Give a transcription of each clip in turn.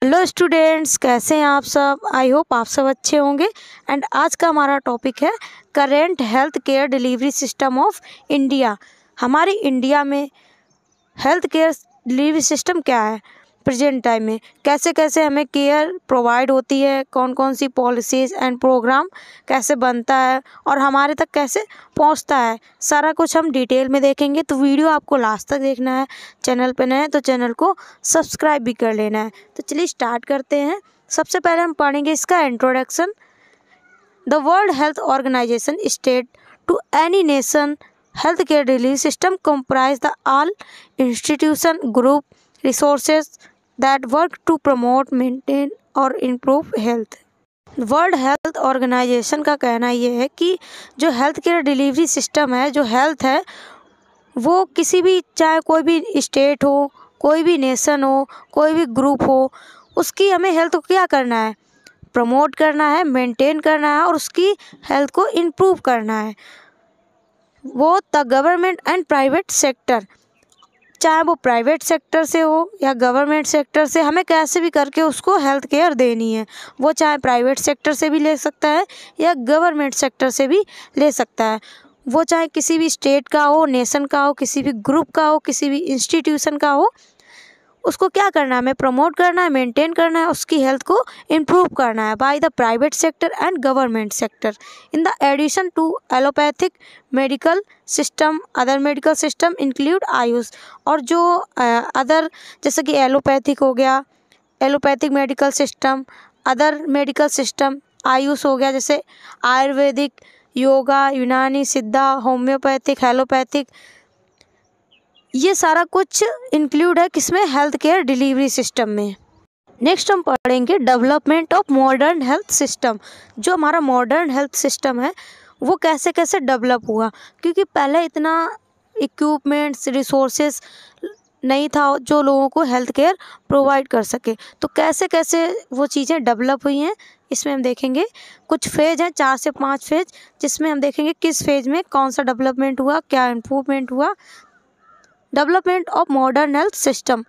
Hello students, कैसे हैं आप सब। आई होप आप सब अच्छे होंगे। एंड आज का हमारा टॉपिक है current health care delivery system of India. हमारी इंडिया में हेल्थ केयर डिलीवरी सिस्टम क्या है प्रेजेंट टाइम में, कैसे कैसे हमें केयर प्रोवाइड होती है, कौन कौन सी पॉलिसीज़ एंड प्रोग्राम कैसे बनता है और हमारे तक कैसे पहुंचता है, सारा कुछ हम डिटेल में देखेंगे। तो वीडियो आपको लास्ट तक देखना है। चैनल पे नए हैं तो चैनल को सब्सक्राइब भी कर लेना है। तो चलिए स्टार्ट करते हैं। सबसे पहले हम पढ़ेंगे इसका introduction. The world health organisation state to any nation health care delivery system comprise the all institution group resources that work to promote, maintain और improve health। World health organisation का कहना ये है कि जो हेल्थ केयर डिलीवरी सिस्टम है, जो health है, वो किसी भी, चाहे कोई भी स्टेट हो, कोई भी नेशन हो, कोई भी ग्रुप हो, उसकी हमें हेल्थ को क्या करना है, प्रमोट करना है, मेंटेन करना है और उसकी हेल्थ को इम्प्रूव करना है। वो the government and private sector, चाहे वो प्राइवेट सेक्टर से हो या गवर्नमेंट सेक्टर से, हमें कैसे भी करके उसको हेल्थ केयर देनी है। वो चाहे प्राइवेट सेक्टर से भी ले सकता है या गवर्नमेंट सेक्टर से भी ले सकता है। वो चाहे किसी भी स्टेट का हो, नेशन का हो, किसी भी ग्रुप का हो, किसी भी इंस्टीट्यूशन का हो, उसको क्या करना है, हमें प्रमोट करना है, मेंटेन करना है, उसकी हेल्थ को इम्प्रूव करना है by the private sector and government sector. In the addition to allopathic medical system, other medical system include AYUSH, और जो अदर, जैसे कि एलोपैथिक हो गया, allopathic medical system, other medical system, AYUSH हो गया, जैसे आयुर्वेदिक, योगा, यूनानी, सिद्धा, होम्योपैथिक, एलोपैथिक, ये सारा कुछ इंक्लूड है किसमें, हेल्थ केयर डिलीवरी सिस्टम में। नेक्स्ट हम पढ़ेंगे development of modern health system. जो हमारा मॉडर्न हेल्थ सिस्टम है वो कैसे कैसे डेवलप हुआ, क्योंकि पहले इतना इक्विपमेंट्स, रिसोर्सेज नहीं था जो लोगों को हेल्थ केयर प्रोवाइड कर सके। तो कैसे कैसे वो चीज़ें डेवलप हुई हैं, इसमें हम देखेंगे। कुछ फेज हैं, 4 से 5 फेज, जिसमें हम देखेंगे किस फेज में कौन सा डेवलपमेंट हुआ, क्या इम्प्रूवमेंट हुआ। Development of modern health system.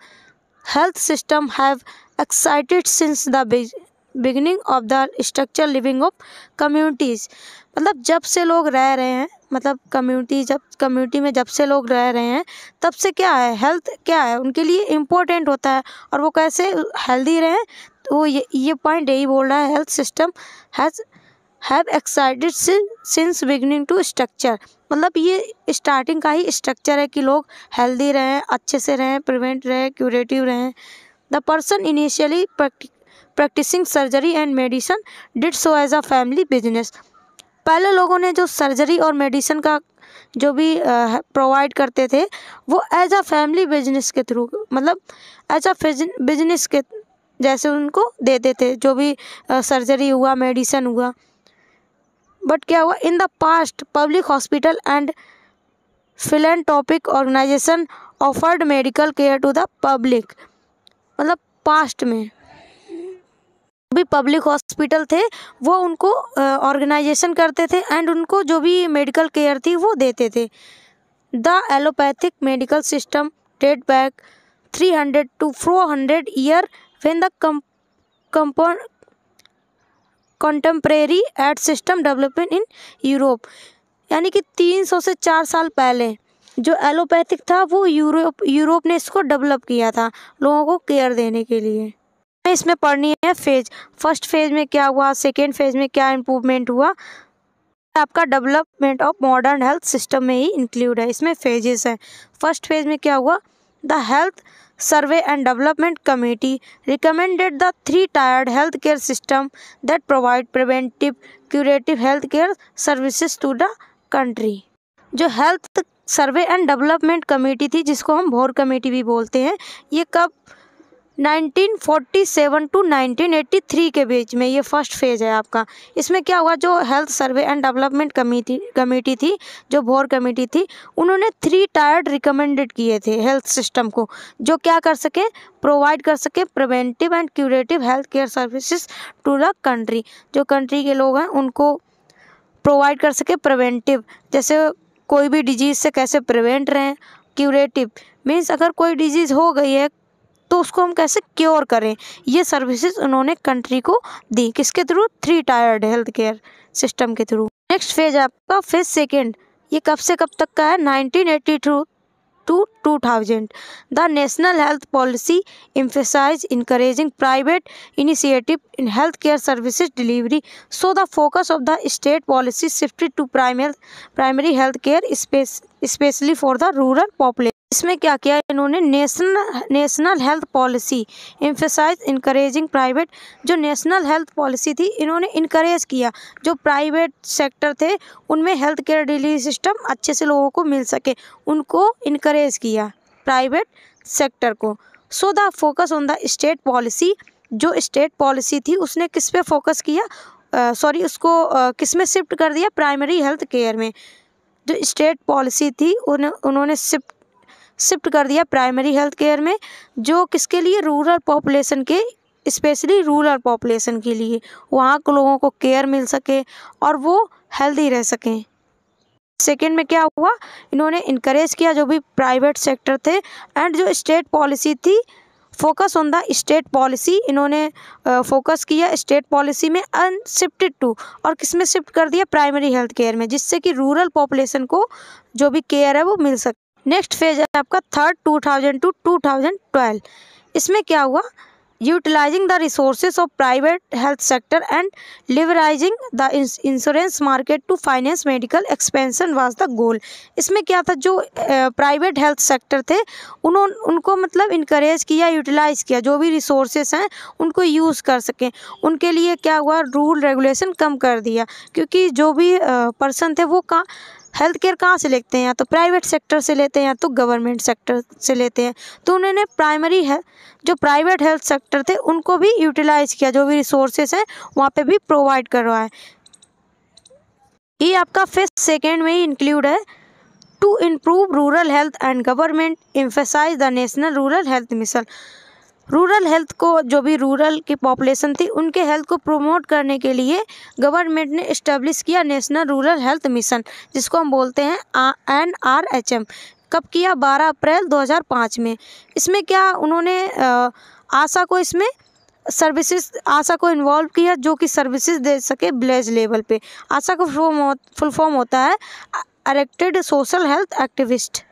Health system have excited since the beginning of the structure living of communities. मतलब जब से लोग रह रहे हैं, मतलब कम्युनिटी में जब से लोग रह रहे हैं, तब से क्या है, हेल्थ क्या है उनके लिए इम्पोर्टेंट होता है और वो कैसे हेल्दी रहें। तो वो ये पॉइंट यही बोल रहा है, health system have excited since beginning to structure. मतलब ये स्टार्टिंग का ही स्ट्रक्चर है कि लोग हेल्दी रहें, अच्छे से रहें, प्रिवेंट रहें, क्यूरेटिव रहें। The person initially practising surgery and medicine did so as a family business. पहले लोगों ने जो सर्जरी और मेडिसिन का जो भी प्रोवाइड करते थे, वो एज अ फैमिली बिजनेस के थ्रू, मतलब एज अ बिजनेस के जैसे उनको देते थे, जो भी सर्जरी हुआ, मेडिसिन हुआ। बट क्या हुआ, in the past public hospital and philanthropic organisation offered medical care to the public. मतलब पास्ट में भी पब्लिक हॉस्पिटल थे, वो उनको ऑर्गेनाइजेशन करते थे एंड उनको जो भी मेडिकल केयर थी वो देते थे। The allopathic medical system date back 300 to 400 year when the contemporary aid system development in Europe. यानी कि 300 से 4 साल पहले जो एलोपैथिक था वो यूरोप ने इसको डेवलप किया था लोगों को केयर देने के लिए। इसमें पढ़नी है फेज। फर्स्ट फेज में क्या हुआ, सेकेंड फेज में क्या इम्प्रूवमेंट हुआ, आपका development of modern health system में ही इंक्लूड है। इसमें फेजेस हैं। फर्स्ट फेज में क्या हुआ, the health survey and development committee recommended the 3-tiered health care system that provide preventive, curative health care services to the country. जो health survey and development committee थी, जिसको हम भोर कमेटी भी बोलते हैं, ये कब 1947 to 1983 के बीच में ये फर्स्ट फेज है आपका। इसमें क्या हुआ, जो health survey and development committee थी, जो भोर कमेटी थी, उन्होंने 3-tiered रिकमेंडेड किए थे हेल्थ सिस्टम को, जो क्या कर सके, प्रोवाइड कर सके preventive and curative health care services to the country. जो कंट्री के लोग हैं उनको प्रोवाइड कर सके प्रिवेंटिव, जैसे कोई भी डिजीज़ से कैसे प्रिवेंट रहें, क्यूरेटिव मीन्स अगर कोई डिजीज़ हो गई है तो उसको हम कैसे क्योर करें, ये सर्विसेज उन्होंने कंट्री को दी। किसके through? 3 tired health care system के थ्रू। नेक्स्ट फेज है आपका फेज सेकेंड। ये कब से कब तक का है? 1982 to 2000. The National Health Policy emphasized encouraging private initiative in healthcare services delivery. So the focus of the state policy shifted to primary health care, especially for the rural population. इसमें क्या किया इन्होंने? National health policy emphasise encouraging private, जो national health policy थी इन्होंने encourage किया जो private sector थे उनमें हेल्थ केयर डिलीवरी सिस्टम अच्छे से लोगों को मिल सके, उनको इनकरेज किया प्राइवेट सेक्टर को। So the focus on the state policy, जो स्टेट पॉलिसी थी उसने किस पे फोकस किया? उसको किस में शिफ्ट कर दिया? प्राइमरी हेल्थ केयर में। जो स्टेट पॉलिसी थी उन्होंने शिफ्ट कर दिया प्राइमरी हेल्थ केयर में, जो किसके लिए? रूरल पॉपुलेशन के, स्पेशली रूरल पॉपुलेशन के लिए, वहाँ के लोगों को केयर मिल सके और वो हेल्दी रह सकें। सेकेंड में क्या हुआ? इन्होंने इनकरेज किया जो भी प्राइवेट सेक्टर थे, एंड जो स्टेट पॉलिसी थी focus on the state policy, इन्होंने फोकस किया स्टेट पॉलिसी में एंड शिफ्टेड टू, और किस में शिफ्ट कर दिया? प्राइमरी हेल्थ केयर में, जिससे कि रूरल पॉपुलेशन को जो भी केयर है वो मिल सके। नेक्स्ट फेज है आपका थर्ड 2000 to 2012। इसमें क्या हुआ? Utilising the resources of private health sector and liberalising the insurance market to finance medical expansion was the goal. इसमें क्या था? जो प्राइवेट हेल्थ सेक्टर थे उनको मतलब इनकरेज किया, यूटिलाइज किया, जो भी रिसोर्सेज हैं उनको यूज़ कर सकें। उनके लिए क्या हुआ? रूल रेगुलेशन कम कर दिया, क्योंकि जो भी पर्सन थे वो हेल्थ केयर कहाँ से लेते हैं? या तो प्राइवेट सेक्टर से लेते हैं या तो गवर्नमेंट सेक्टर से लेते हैं। तो उन्होंने जो प्राइवेट हेल्थ सेक्टर थे उनको भी यूटिलाइज किया, जो भी रिसोर्सेज हैं वहाँ पे भी प्रोवाइड करवाए। ये आपका फेज सेकेंड में ही इंक्लूड है। To improve rural health and government emphasise the national rural health mission. Rural health को, जो भी रूरल की पॉपुलेशन थी उनके हेल्थ को प्रमोट करने के लिए गवर्नमेंट ने इस्टेब्लिश किया नेशनल रूरल हेल्थ मिशन, जिसको हम बोलते हैं NRHM। कब किया? 12 अप्रैल 2005 में। इसमें क्या उन्होंने आशा को इन्वॉल्व किया, जो कि सर्विसेज दे सके विलेज लेवल पे। आशा का फुल फॉर्म होता है इलेक्टेड सोशल हेल्थ एक्टिविस्ट।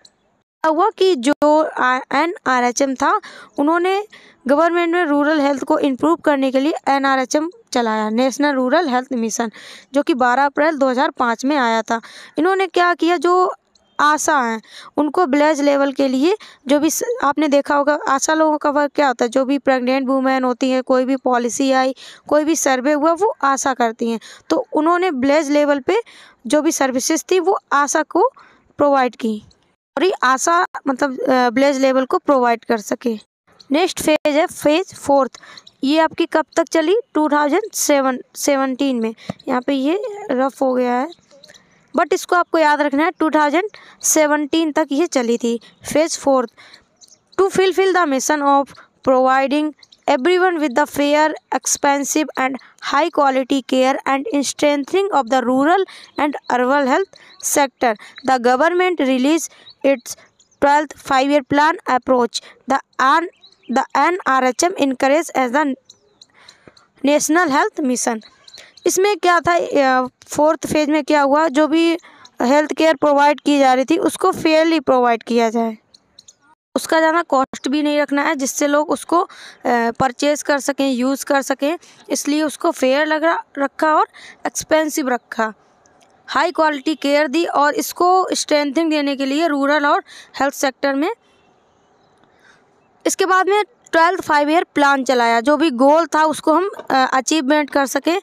हुआ कि जो NRHM था उन्होंने गवर्नमेंट में रूरल हेल्थ को इम्प्रूव करने के लिए NRHM चलाया, नेशनल रूरल हेल्थ मिशन, जो कि 12 अप्रैल 2005 में आया था। इन्होंने क्या किया? जो आशा हैं उनको विलेज लेवल के लिए, जो भी आपने देखा होगा आशा लोगों का वर्क क्या होता है, जो भी प्रेग्नेंट वुमेन होती हैं, कोई भी पॉलिसी आई, कोई भी सर्वे हुआ, वो आशा करती हैं। तो उन्होंने विलेज लेवल पे जो भी सर्विसेज थी वो आशा को प्रोवाइड की, और ये आशा मतलब विलेज लेवल को प्रोवाइड कर सके। नेक्स्ट फेज है फेज फोर्थ। ये आपकी कब तक चली? 2017 में। यहाँ पे ये रफ हो गया है, बट इसको आपको याद रखना है, 2017 तक ये चली थी। Phase fourth, to fulfil the mission of providing everyone with the fair, expensive and high quality care and in strengthening of the rural and urban health sector, the government released its 12th 5-year plan approach. The NRHM encouraged as the National Health Mission. इसमें क्या था? Fourth phase में क्या हुआ? जो भी health care provide की जा रही थी उसको फेयरली प्रोवाइड किया जाए, उसका ज़्यादा कॉस्ट भी नहीं रखना है, जिससे लोग उसको परचेज़ कर सकें, यूज़ कर सकें, इसलिए उसको फेयर रखा और एक्सपेंसिव रखा। हाई क्वालिटी केयर दी और इसको स्ट्रेंथिंग देने के लिए रूरल और हेल्थ सेक्टर में। इसके बाद में 12th 5-year प्लान चलाया, जो भी गोल था उसको हम अचीवमेंट कर सकें,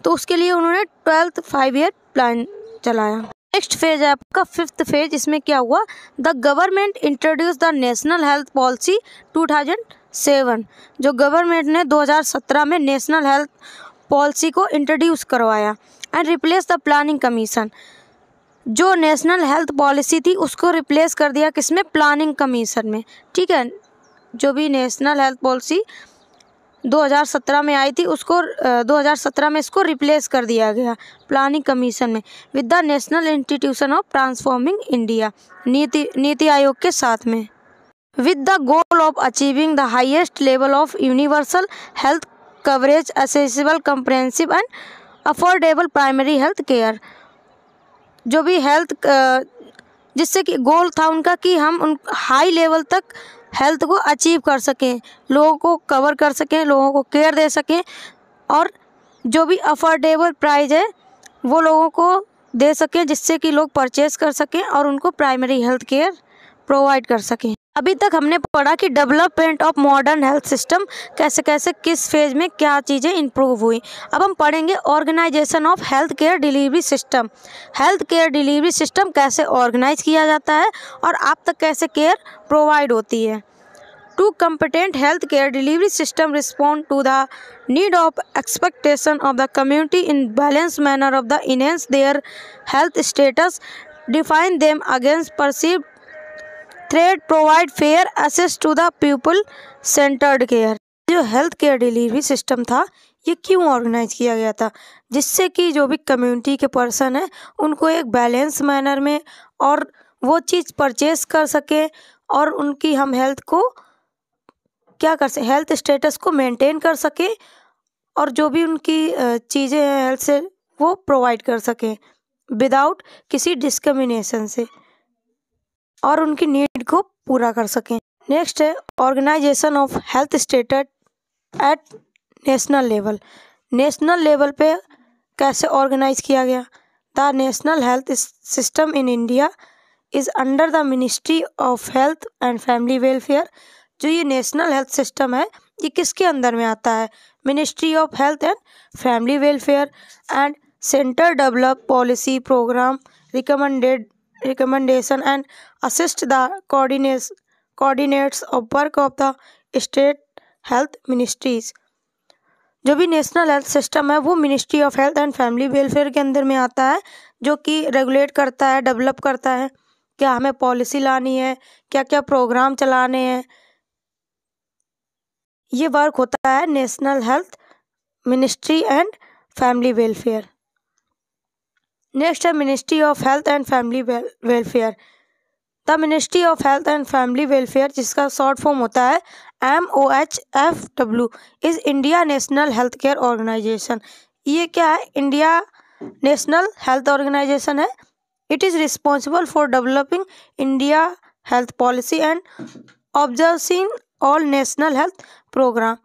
तो उसके लिए उन्होंने 12th 5-year प्लान चलाया। नेक्स्ट फेज है आपका फिफ्थ फेज। इसमें क्या हुआ? The government introduce the national health policy 2007। जो गवर्नमेंट ने 2017 में नेशनल हेल्थ पॉलिसी को इंट्रोड्यूस करवाया and replace the planning commission. जो नेशनल हेल्थ पॉलिसी थी उसको रिप्लेस कर दिया किसमें? प्लानिंग कमीशन में। ठीक है, जो भी नेशनल हेल्थ पॉलिसी 2017 में आई थी उसको 2017 में इसको रिप्लेस कर दिया गया प्लानिंग कमीशन में with the national institution of transforming India, NITI Aayog के साथ में। with the goal of achieving the highest level of universal health coverage, accessible, comprehensive and affordable primary health care। जो भी हेल्थ जिससे कि गोल था उनका कि हम उन हाई लेवल तक हेल्थ को अचीव कर सकें, लोगों को कवर कर सकें, लोगों को केयर दे सकें और जो भी अफोर्डेबल प्राइस है वो लोगों को दे सकें, जिससे कि लोग परचेस कर सकें और उनको प्राइमरी हेल्थ केयर प्रोवाइड कर सकें। अभी तक हमने पढ़ा कि development of modern health system कैसे कैसे किस फेज में क्या चीज़ें इंप्रूव हुई। अब हम पढ़ेंगे organisation of health care delivery system. Health care delivery system कैसे ऑर्गेनाइज किया जाता है और आप तक कैसे केयर प्रोवाइड होती है। To competent health care delivery system respond to the need of expectation of the community in balanced manner of the enhance their health status, define them against perceived threat, provide fair access to the people centered care। जो health care delivery system था ये क्यों organise किया गया था, जिससे कि जो भी कम्युनिटी के पर्सन है उनको एक बैलेंस मैनर में और वो चीज़ परचेस कर सके और उनकी हम हेल्थ को क्या कर सके, हेल्थ स्टेटस को मेंटेन कर सके और जो भी उनकी चीज़ें हैं हेल्थ से वो प्रोवाइड कर सके विदाउट किसी डिस्क्रिमिनेशन से और उनकी नीड को पूरा कर सकें। नेक्स्ट है organisation of health status at national level. National level पे कैसे ऑर्गेनाइज किया गया। The national health system in India is under the ministry of health and family welfare. जो ये नेशनल हेल्थ सिस्टम है ये किसके अंदर में आता है, ministry of health and family welfare and centre develop policy programme recommendation and assist the coordinates of work of the state health ministries. जो भी नेशनल हेल्थ सिस्टम है वो ministry of health and family welfare के अंदर में आता है, जो कि रेगुलेट करता है, डेवलप करता है क्या हमें पॉलिसी लानी है, क्या क्या प्रोग्राम चलाने हैं। ये वर्क होता है national health ministry and family welfare. Next है ministry of health and family welfare. The ministry of health and family welfare, जिसका शॉर्ट फॉर्म होता है MOHFW, is India national health care organisation. ये क्या है, इंडिया नेशनल हेल्थ ऑर्गेनाइजेशन है। It is responsible for developing India health policy and observing all national health programme.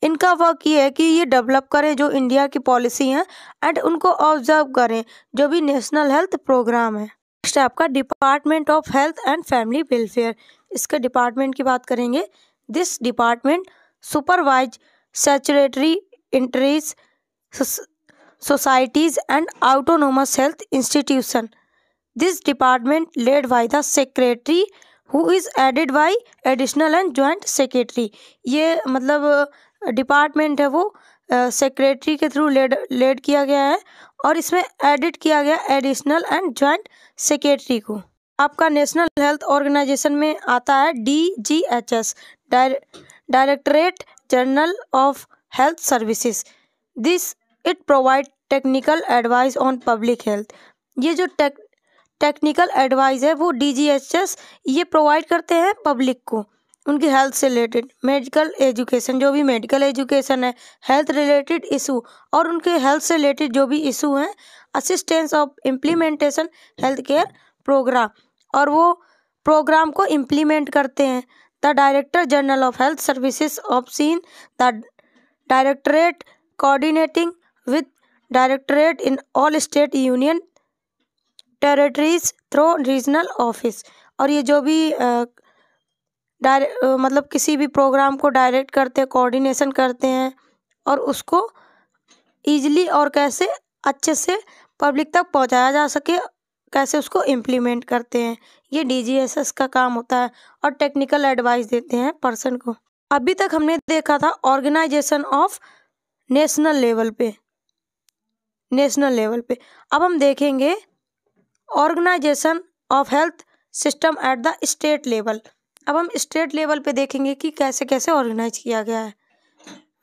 इनका work ये है कि ये डेवलप करें जो इंडिया की पॉलिसी हैं एंड उनको ऑब्जर्व करें जो भी नेशनल हेल्थ प्रोग्राम है। नेक्स्ट है आपका department of health and family welfare. इसके डिपार्टमेंट की बात करेंगे। This department supervise statutory entities, societies and autonomous health institution. This department led by the secretary who is aided by additional and joint secretary. ये मतलब department है वो secretary के through lead किया गया है और इसमें एडिट किया गया एडिशनल एंड जॉइंट सेक्रेटरी को। आपका नेशनल हेल्थ ऑर्गेनाइजेशन में आता है DGHS, directorate general of health services. This it provide technical advice on public health. ये जो टेक्निकल एडवाइस है वो DGHS ये प्रोवाइड करते हैं पब्लिक को उनकी हेल्थ से रिलेटेड। मेडिकल एजुकेशन, जो भी मेडिकल एजुकेशन है, हेल्थ रिलेटेड इशू और उनके हेल्थ से रिलेटेड जो भी इशू हैं, assistance of implementation health care programme, और वो प्रोग्राम को इम्प्लीमेंट करते हैं। The director general of health services overseen the directorate coordinating with directorate in all state union territories through regional office. और ये जो भी मतलब किसी भी प्रोग्राम को डायरेक्ट करते हैं, कोऑर्डिनेशन करते हैं और उसको ईजिली और कैसे अच्छे से पब्लिक तक पहुंचाया जा सके, कैसे उसको इम्प्लीमेंट करते हैं, ये DGHS का काम होता है और टेक्निकल एडवाइस देते हैं पर्सन को। अभी तक हमने देखा था ऑर्गेनाइजेशन ऑफ नेशनल लेवल पे। अब हम देखेंगे organisation of health system at the state level. अब हम स्टेट लेवल पे देखेंगे कि कैसे कैसे ऑर्गेनाइज किया गया है।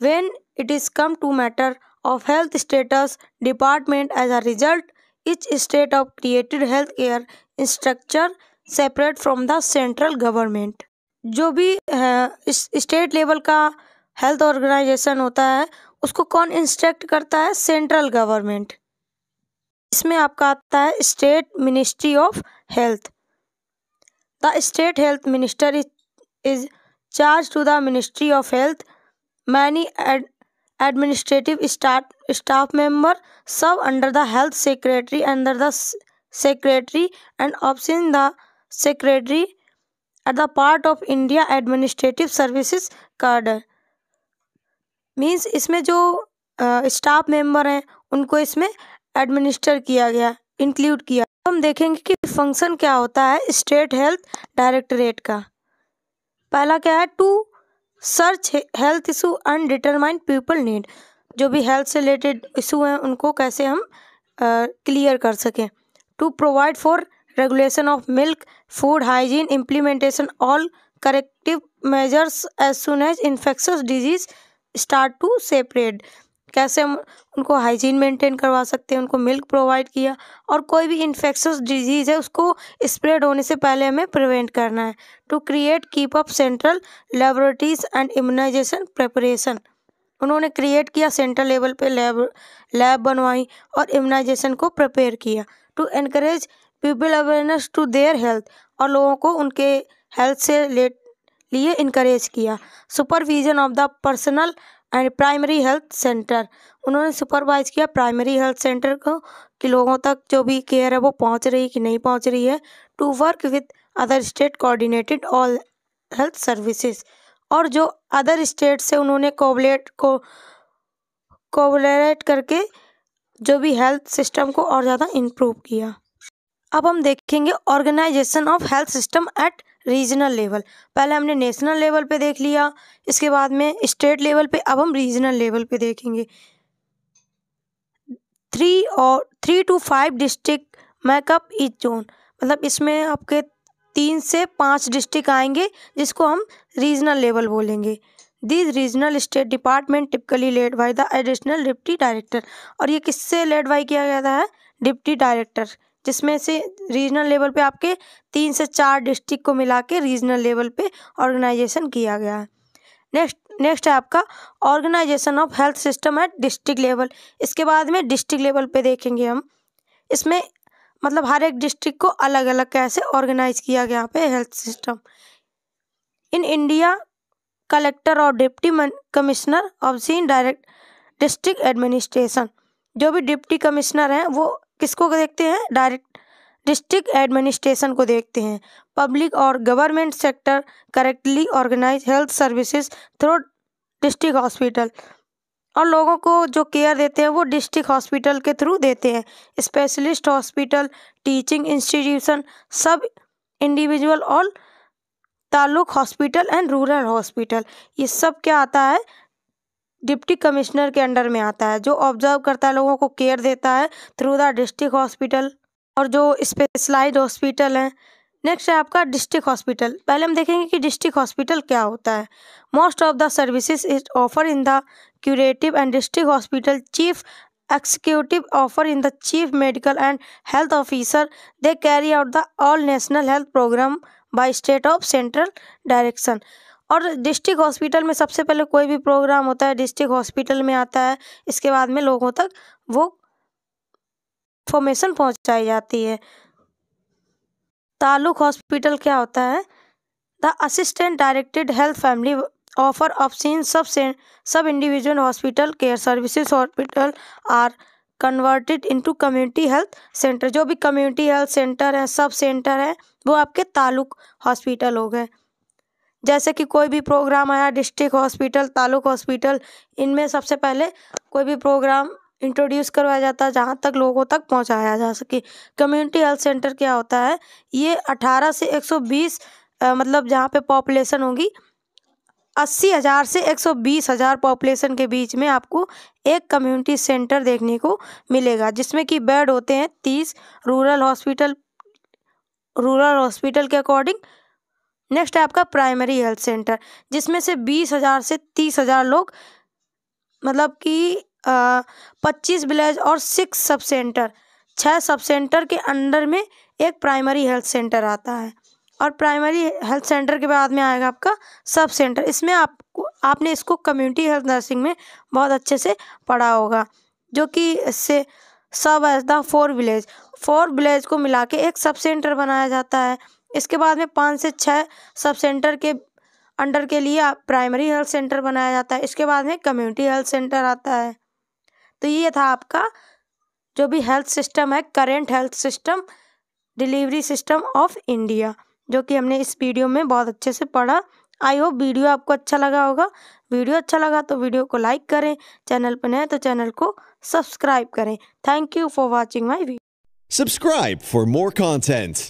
When it is come to matter of health status department, as a result each state of created health care structure separate from the central government। जो भी इस स्टेट लेवल का हेल्थ ऑर्गेनाइजेशन होता है उसको कौन इंस्ट्रक्ट करता है? Central government. इसमें आपका आता है state ministry of health. The state health minister is charge to the ministry of health. Many administrative staff member serve under the health secretary under the secretary and overseen the secretary at the part of India administrative services cadre। Means इसमें जो staff member हैं उनको इसमें administer किया गया, include किया। हम देखेंगे कि फंक्शन क्या होता है स्टेट हेल्थ डायरेक्टरेट का। पहला क्या है? To search health issue and determine people need. जो भी हेल्थ से रिलेटेड इशू हैं उनको कैसे हम क्लियर कर सकें। To provide for regulation of milk food hygiene implementation all corrective measures as soon as infectious disease start to separate. कैसे हम उनको हाइजीन मेंटेन करवा सकते हैं, उनको मिल्क प्रोवाइड किया, और कोई भी इन्फेक्शस डिजीज़ है उसको स्प्रेड होने से पहले हमें प्रिवेंट करना है। To create keep up central laboratories and immunisation preparation. उन्होंने क्रिएट किया, सेंट्रल लेवल पे लैब बनवाई और इम्यूनाइजेशन को प्रिपेयर किया। To encourage people awareness to their health, और लोगों को उनके हेल्थ से लिए इनकरेज किया। Supervision of the personal and primary health centre. उन्होंने सुपरवाइज किया प्राइमरी हेल्थ सेंटर को कि लोगों तक जो भी केयर है वो पहुंच रही कि नहीं पहुंच रही है। To work with other state coordinated all health services, और जो अदर स्टेट से उन्होंने कोऑर्डिनेट करके जो भी हेल्थ सिस्टम को और ज़्यादा इम्प्रूव किया। अब हम देखेंगे organisation of health system at regional level. पहले हमने नेशनल लेवल पे देख लिया, इसके बाद में स्टेट लेवल पे, अब हम रीजनल लेवल पे देखेंगे। 3 to 5 district makeup each zone, मतलब इसमें आपके 3 से 5 डिस्ट्रिक्ट आएंगे जिसको हम रीजनल लेवल बोलेंगे। This regional state department typically lead by the additional deputy director, और ये किससे लेड बाय किया गया है? डिप्टी डायरेक्टर, जिसमें से रीजनल लेवल पे आपके 3 से 4 डिस्ट्रिक्ट को मिला के रीजनल लेवल पे ऑर्गेनाइजेशन किया गया है। नेक्स्ट है आपका organisation of health system at district level. इसके बाद में डिस्ट्रिक्ट लेवल पे देखेंगे हम, इसमें मतलब हर एक डिस्ट्रिक्ट को अलग अलग कैसे ऑर्गेनाइज किया गया यहाँ पे health system. In India collector और deputy commissioner overseen direct district administration. जो भी डिप्टी कमिश्नर हैं वो किसको देखते हैं? डायरेक्ट डिस्ट्रिक्ट एडमिनिस्ट्रेशन को देखते हैं। पब्लिक और government sector correctly organise health services through district hospital, और लोगों को जो केयर देते हैं वो डिस्ट्रिक्ट हॉस्पिटल के थ्रू देते हैं। स्पेशलिस्ट हॉस्पिटल, टीचिंग इंस्टीट्यूशन, सब इंडिविजुअल और taluk hospital and rural hospital, ये सब क्या आता है? डिप्टी कमिश्नर के अंडर में आता है, जो ऑब्जर्व करता है, लोगों को केयर देता है थ्रू द डिस्ट्रिक्ट हॉस्पिटल और जो स्पेशलाइज्ड हॉस्पिटल हैं। नेक्स्ट है आपका डिस्ट्रिक्ट हॉस्पिटल। पहले हम देखेंगे कि डिस्ट्रिक्ट हॉस्पिटल क्या होता है। Most of the services is offer in the curative and district hospital chief executive offer in the chief medical and health officer. They carry out the all national health program by state of central direction. और district hospital में सबसे पहले कोई भी programme होता है district hospital में आता है, इसके बाद में लोगों तक वो इंफॉर्मेशन पहुंचाई जाती है। तालुक हॉस्पिटल क्या होता है? The assistant directed health family offer of seen sub individual hospital care services hospital are converted into community health centre. जो भी कम्युनिटी हेल्थ सेंटर है, सब सेंटर है, वो आपके तालुक हॉस्पिटल हो गए। जैसे कि कोई भी प्रोग्राम आया डिस्ट्रिक्ट हॉस्पिटल, तालुक हॉस्पिटल, इनमें सबसे पहले कोई भी प्रोग्राम इंट्रोड्यूस करवाया जाता है जहाँ तक लोगों तक पहुँचाया जा सके। कम्युनिटी हेल्थ सेंटर क्या होता है? ये 18 से 120 मतलब जहाँ पे पॉपुलेशन होगी 80,000 से 120,000 पॉपुलेशन के बीच में आपको एक कम्युनिटी सेंटर देखने को मिलेगा, जिसमें कि बेड होते हैं 30 रूरल हॉस्पिटल के अकॉर्डिंग। नेक्स्ट है आपका प्राइमरी हेल्थ सेंटर, जिसमें से 20,000 से 30,000 लोग, मतलब कि 25 विलेज और 6 सब सेंटर के अंडर में एक प्राइमरी हेल्थ सेंटर आता है। और प्राइमरी हेल्थ सेंटर के बाद में आएगा आपका सब सेंटर। इसमें आपने इसको कम्युनिटी हेल्थ नर्सिंग में बहुत अच्छे से पढ़ा होगा, जो कि इससे सब एज द 4 विलेज को मिला के एक सब सेंटर बनाया जाता है। इसके बाद में 5 से 6 सब सेंटर के अंडर के लिए प्राइमरी हेल्थ सेंटर बनाया जाता है। इसके बाद में कम्युनिटी हेल्थ सेंटर आता है। तो ये था आपका जो भी हेल्थ सिस्टम है, current health system, delivery system of India, जो कि हमने इस वीडियो में बहुत अच्छे से पढ़ा। आई होप वीडियो आपको अच्छा लगा होगा। वीडियो अच्छा लगा तो वीडियो को लाइक करें, चैनल पर नए तो चैनल को सब्सक्राइब करें। Thank you for watching my video. Subscribe for more content.